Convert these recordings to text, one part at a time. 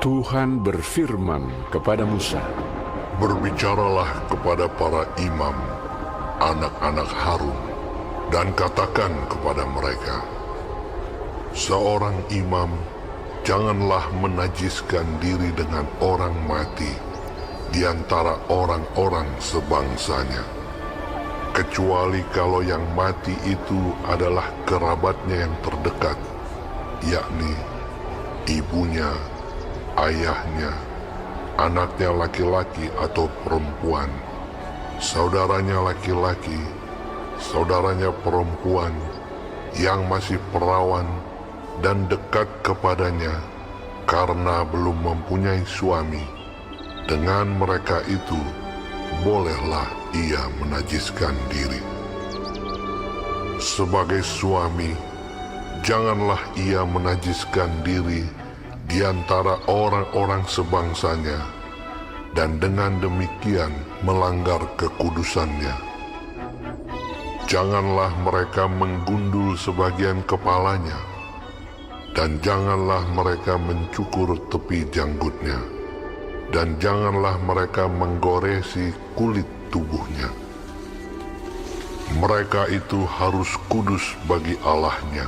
Tuhan berfirman kepada Musa, Berbicaralah kepada para imam, anak-anak Harun, dan katakan kepada mereka, seorang imam janganlah menajiskan diri dengan orang mati di antara orang-orang sebangsanya, kecuali kalau yang mati itu adalah kerabatnya yang terdekat, yakni ibunya, ayahnya, anaknya laki-laki atau perempuan, saudaranya laki-laki, saudaranya perempuan yang masih perawan dan dekat kepadanya karena belum mempunyai suami. Dengan mereka itu bolehlah ia menajiskan diri. Sebagai suami, janganlah ia menajiskan diri di antara orang-orang sebangsanya, dan dengan demikian melanggar kekudusannya. Janganlah mereka menggundul sebagian kepalanya, dan janganlah mereka mencukur tepi janggutnya, dan janganlah mereka menggoresi kulit tubuhnya. Mereka itu harus kudus bagi Allahnya,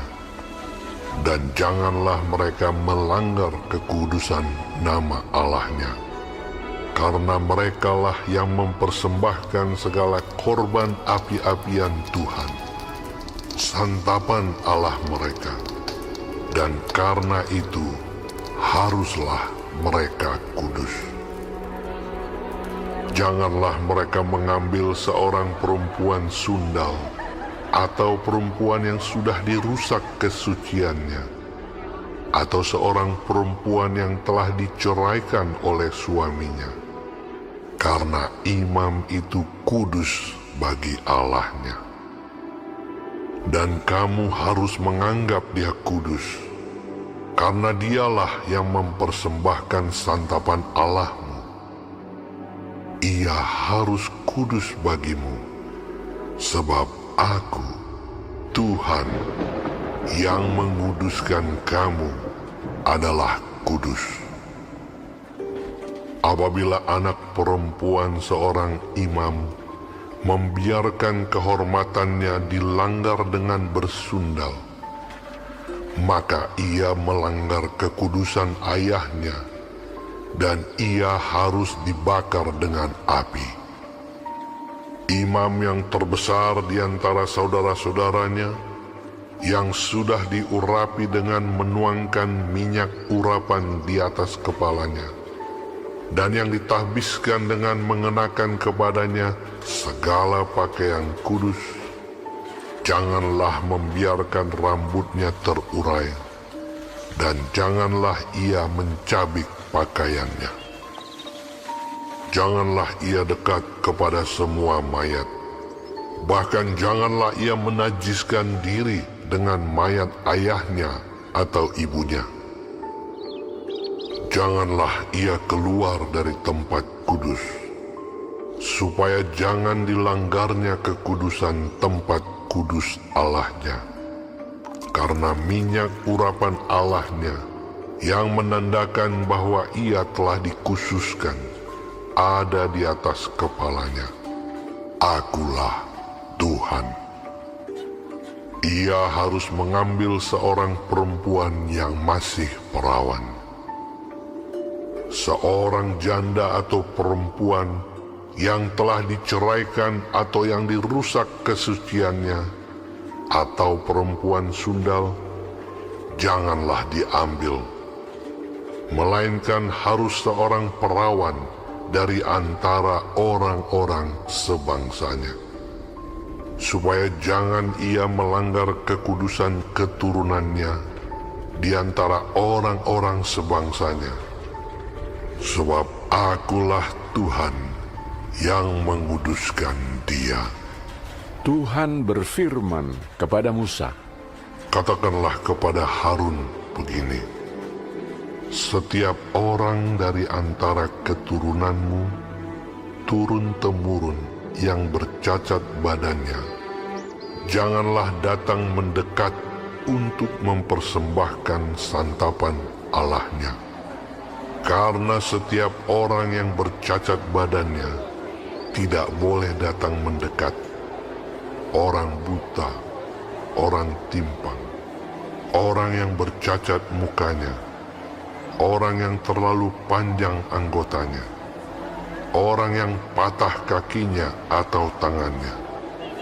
dan janganlah mereka melanggar kekudusan nama Allahnya, karena merekalah yang mempersembahkan segala korban api-apian Tuhan, santapan Allah mereka, dan karena itu haruslah mereka kudus. Janganlah mereka mengambil seorang perempuan sundal atau perempuan yang sudah dirusak kesuciannya, atau seorang perempuan yang telah diceraikan oleh suaminya, karena imam itu kudus bagi Allahnya. Dan kamu harus menganggap dia kudus, karena dialah yang mempersembahkan santapan Allahmu. Ia harus kudus bagimu, sebab Aku, Tuhan, yang menguduskan kamu adalah kudus. Apabila anak perempuan seorang imam membiarkan kehormatannya dilanggar dengan bersundal, maka ia melanggar kekudusan ayahnya, dan ia harus dibakar dengan api. Imam yang terbesar di antara saudara-saudaranya, yang sudah diurapi dengan menuangkan minyak urapan di atas kepalanya, dan yang ditahbiskan dengan mengenakan kepadanya segala pakaian kudus, janganlah membiarkan rambutnya terurai, dan janganlah ia mencabik pakaiannya. Janganlah ia dekat kepada semua mayat, bahkan janganlah ia menajiskan diri dengan mayat ayahnya atau ibunya. Janganlah ia keluar dari tempat kudus, supaya jangan dilanggarnya kekudusan tempat kudus Allahnya, karena minyak urapan Allahnya yang menandakan bahwa ia telah dikhususkan ada di atas kepalanya. Akulah Tuhan. Ia harus mengambil seorang perempuan yang masih perawan, seorang janda atau perempuan yang telah diceraikan atau yang dirusak kesuciannya, atau perempuan sundal, janganlah diambil, melainkan harus seorang perawan dari antara orang-orang sebangsanya, supaya jangan ia melanggar kekudusan keturunannya di antara orang-orang sebangsanya, sebab Akulah Tuhan yang menguduskan dia. Tuhan berfirman kepada Musa, Katakanlah kepada Harun begini, setiap orang dari antara keturunanmu turun-temurun yang bercacat badannya, janganlah datang mendekat untuk mempersembahkan santapan Allahnya, Karena setiap orang yang bercacat badannya tidak boleh datang mendekat. Orang buta, orang timpang, orang yang bercacat mukanya, orang yang terlalu panjang anggotanya, orang yang patah kakinya atau tangannya,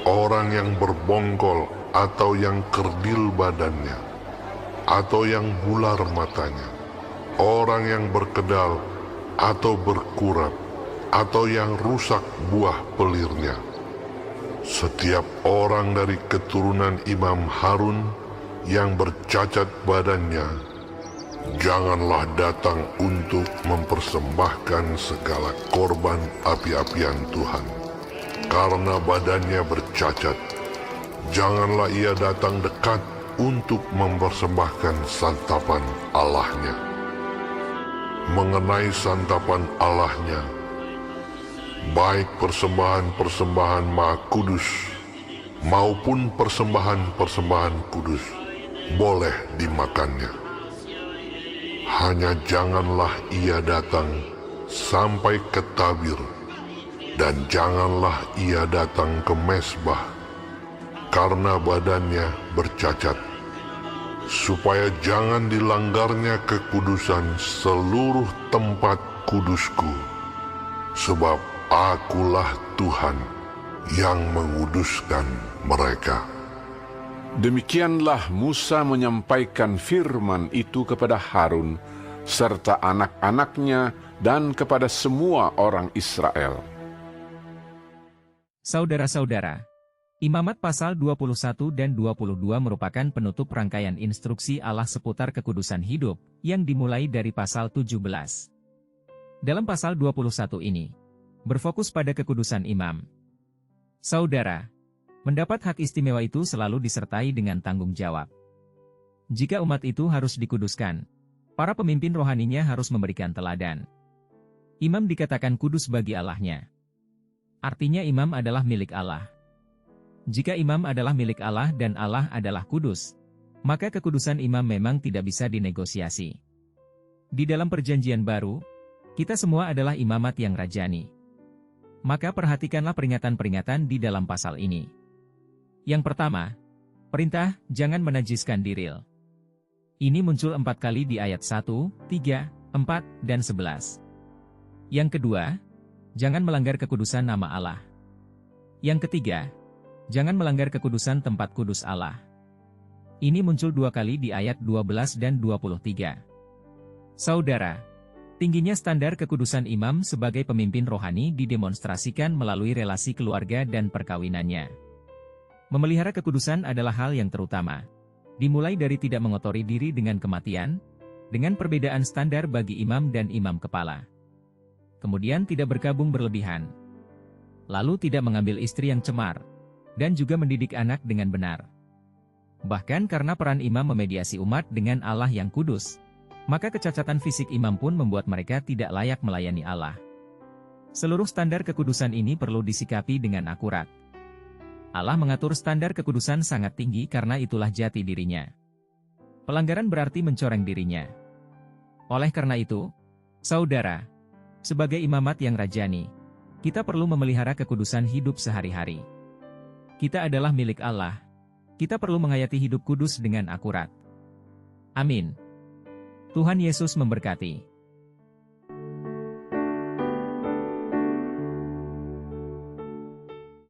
orang yang berbongkol atau yang kerdil badannya, atau yang bular matanya, orang yang berkedal atau berkurap, atau yang rusak buah pelirnya. Setiap orang dari keturunan Imam Harun yang bercacat badannya, janganlah datang untuk mempersembahkan segala korban api-apian Tuhan. Karena badannya bercacat, janganlah ia datang dekat untuk mempersembahkan santapan Allahnya. Mengenai santapan Allahnya, baik persembahan-persembahan Maha Kudus maupun persembahan-persembahan kudus boleh dimakannya. Hanya janganlah ia datang sampai ke tabir, dan janganlah ia datang ke mezbah, karena badannya bercacat, supaya jangan dilanggarnya kekudusan seluruh tempat kudusku, sebab Akulah Tuhan yang menguduskan mereka. Demikianlah Musa menyampaikan firman itu kepada Harun, serta anak-anaknya dan kepada semua orang Israel. Saudara-saudara, Imamat pasal 21 dan 22 merupakan penutup rangkaian instruksi Allah seputar kekudusan hidup, yang dimulai dari pasal 17. Dalam pasal 21 ini, berfokus pada kekudusan imam. Saudara, mendapat hak istimewa itu selalu disertai dengan tanggung jawab. Jika umat itu harus dikuduskan, para pemimpin rohaninya harus memberikan teladan. Imam dikatakan kudus bagi Allahnya. Artinya imam adalah milik Allah. Jika imam adalah milik Allah dan Allah adalah kudus, maka kekudusan imam memang tidak bisa dinegosiasi. Di dalam perjanjian baru, kita semua adalah imamat yang rajani. Maka perhatikanlah peringatan-peringatan di dalam pasal ini. Yang pertama, perintah jangan menajiskan diril. Ini muncul 4 kali di ayat 1, 3, 4, dan 11. Yang kedua, jangan melanggar kekudusan nama Allah. Yang ketiga, jangan melanggar kekudusan tempat kudus Allah. Ini muncul 2 kali di ayat 12 dan 23. Saudara, tingginya standar kekudusan imam sebagai pemimpin rohani didemonstrasikan melalui relasi keluarga dan perkawinannya. Memelihara kekudusan adalah hal yang terutama. Dimulai dari tidak mengotori diri dengan kematian, dengan perbedaan standar bagi imam dan imam kepala. Kemudian tidak berkabung berlebihan. Lalu tidak mengambil istri yang cemar, dan juga mendidik anak dengan benar. Bahkan karena peran imam memediasi umat dengan Allah yang kudus, maka kecacatan fisik imam pun membuat mereka tidak layak melayani Allah. Seluruh standar kekudusan ini perlu disikapi dengan akurat. Allah mengatur standar kekudusan sangat tinggi karena itulah jati dirinya. Pelanggaran berarti mencoreng dirinya. Oleh karena itu, saudara, sebagai imamat yang rajani, kita perlu memelihara kekudusan hidup sehari-hari. Kita adalah milik Allah. Kita perlu menghayati hidup kudus dengan akurat. Amin. Tuhan Yesus memberkati.